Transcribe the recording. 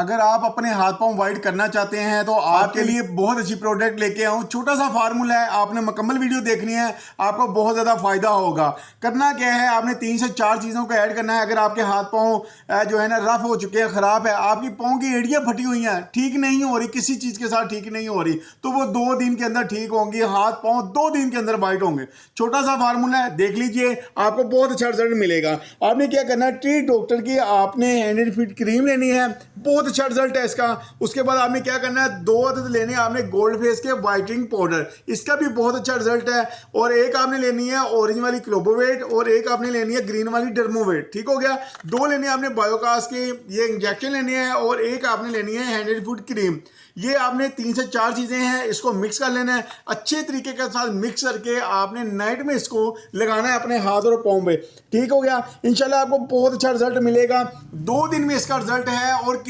अगर आप अपने हाथ पांव वाइट करना चाहते हैं तो आपके लिए बहुत अच्छी प्रोडक्ट लेके आऊँ। छोटा सा फार्मूला है, आपने मुकम्मल वीडियो देखनी है, आपको बहुत ज़्यादा फायदा होगा। करना क्या है, आपने 3 से 4 चीज़ों को ऐड करना है। अगर आपके हाथ पांव जो है ना रफ हो चुके हैं, ख़राब है, आपकी पाँव की एड़ियाँ फटी हुई हैं, ठीक नहीं हो रही, किसी चीज़ के साथ ठीक नहीं हो रही, तो वो 2 दिन के अंदर ठीक होंगी। हाथ पाँव 2 दिन के अंदर वाइट होंगे। छोटा सा फार्मूला है, देख लीजिए, आपको बहुत अच्छा रिजल्ट मिलेगा। आपने क्या करना है, ट्री डॉक्टर की आपने 100 फीट क्रीम लेनी है, बहुत अच्छा रिजल्ट है इसका। उसके बाद आपने क्या करना है, 2 अदद लेने हैं आपने गोल्ड फेस के वाइटनिंग पाउडर, इसका भी बहुत अच्छा रिजल्ट है। और एक आपने लेनी है ऑरेंज वाली क्लोबोवेट और एक आपने लेनी है ग्रीन वाली डर्मोवेट। ठीक हो गया। 2 लेने आपने बायोकास के ये इंजेक्शन लेने हैं और एक आपने लेनी है 100 फूट क्रीम। ये आपने 3 से 4 चीज़ें हैं, इसको मिक्स कर लेना है अच्छे तरीके के साथ। मिक्स करके आपने नाइट में इसको लगाना है अपने हाथ और पाँव पे। ठीक हो गया। इंशाल्लाह आपको बहुत अच्छा रिजल्ट मिलेगा। 2 दिन में इसका रिजल्ट है और